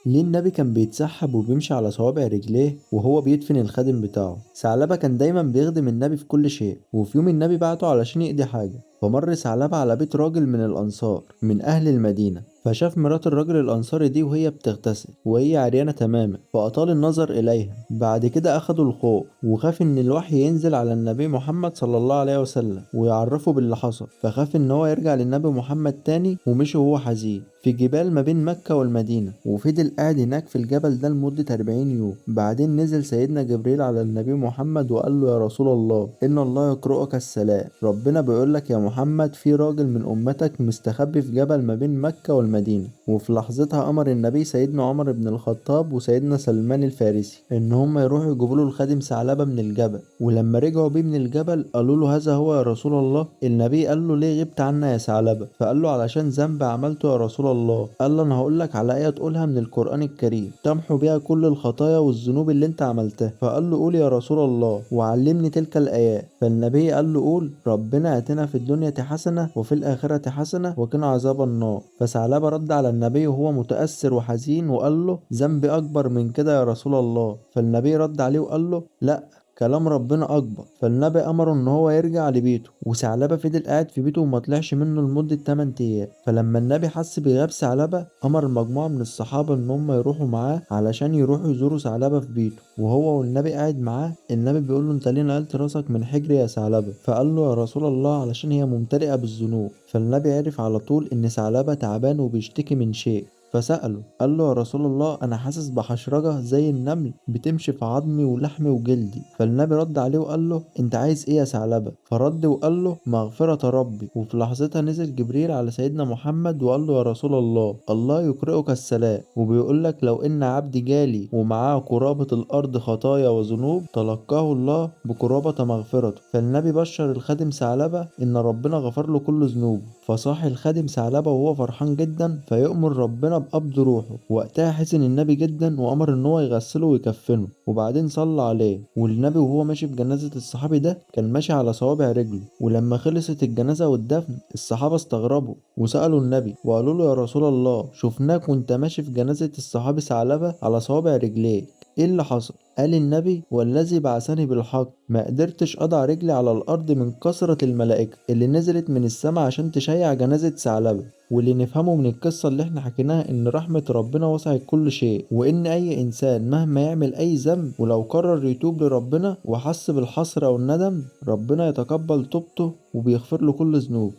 ليه النبي كان بيتسحب وبيمشي على صوابع رجليه وهو بيدفن الخادم بتاعه؟ ثعلبة كان دايما بيخدم النبي في كل شيء، وفي يوم النبي بعته علشان يقضي حاجة، فمر ثعلبة على بيت راجل من الأنصار من أهل المدينة، فشاف مرات الراجل الأنصاري دي وهي بتغتسل وهي عريانة تماما، فأطال النظر إليها. بعد كده أخده الخوف وخاف إن الوحي ينزل على النبي محمد صلى الله عليه وسلم ويعرفه باللي حصل، فخاف إن هو يرجع للنبي محمد تاني ومشي وهو حزين في جبال ما بين مكة والمدينة، وفضل قاعد هناك في الجبل ده لمدة 40 يوم. بعدين نزل سيدنا جبريل على النبي محمد وقال له: يا رسول الله، إن الله يقرؤك السلام، ربنا بيقول لك يا محمد في راجل من أمتك مستخبي في جبل ما بين مكة والمدينة. وفي لحظتها أمر النبي سيدنا عمر بن الخطاب وسيدنا سلمان الفارسي إن هم يروحوا يجيبوا له الخادم ثعلبة من الجبل، ولما رجعوا بيه من الجبل قالوا له: هذا هو يا رسول الله. النبي قال له: ليه غبت عنا يا ثعلبة؟ فقال له: علشان ذنب عملته يا رسول الله. قال له: انا هقول لك على آية تقولها من القرآن الكريم تمحو بيها كل الخطايا والذنوب اللي انت عملتها. فقال له: قول يا رسول الله وعلمني تلك الآيات. فالنبي قال له: قول: ربنا آتنا في الدنيا حسنة وفي الآخرة حسنة وقنا عذاب النار. فثعلبة رد على النبي وهو متأثر وحزين وقال له: ذنبي أكبر من كده يا رسول الله. فالنبي رد عليه وقال له: لا، كلام ربنا اكبر. فالنبي امره ان هو يرجع لبيته، وثعلبة فضل قاعد في بيته وما طلعش منه لمدة 8 ايام. فلما النبي حس بغياب ثعلبة امر مجموعة من الصحابة ان هم يروحوا معاه علشان يروحوا يزوروا ثعلبة في بيته، وهو والنبي قاعد معاه النبي بيقول له: انت ليه نقلت راسك من حجري يا ثعلبة؟ فقال له: يا رسول الله علشان هي ممتلئة بالذنوب. فالنبي عرف على طول ان ثعلبة تعبان وبيشتكي من شيء، فسأله قال له: يا رسول الله، أنا حاسس بحشرجة زي النمل بتمشي في عظمي ولحمي وجلدي. فالنبي رد عليه وقال له: أنت عايز إيه يا ثعلبة؟ فرد وقال له: مغفرة ربي. وفي لحظتها نزل جبريل على سيدنا محمد وقال له: يا رسول الله، الله يقرئك السلام، وبيقول لك لو إن عبدي جالي ومعاه قرابة الأرض خطايا وذنوب تلقاه الله بقرابة مغفرته. فالنبي بشر الخادم ثعلبة إن ربنا غفر له كل ذنوبه، فصاح الخادم ثعلبة وهو فرحان جدا فيؤمر ربنا بقبض روحه. وقتها حزن النبي جدا وأمر إن هو يغسله ويكفنه، وبعدين صلى عليه. والنبي وهو ماشي في جنازة الصحابي ده كان ماشي على صوابع رجله. ولما خلصت الجنازة والدفن الصحابة استغربوا وسألوا النبي وقالوا له: يا رسول الله، شفناك وانت ماشي في جنازة الصحابي ثعلبة على صوابع رجليك، ايه اللي حصل؟ قال النبي: والذي بعثني بالحق ما قدرتش اضع رجلي على الارض من كثرة الملائكة اللي نزلت من السماء عشان تشيع جنازة ثعلبة. واللي نفهمه من القصة اللي احنا حكيناها ان رحمة ربنا وسعت كل شيء، وان اي انسان مهما يعمل اي ذنب ولو قرر يتوب لربنا وحس بالحسرة والندم ربنا يتقبل توبته وبيغفر له كل ذنوب.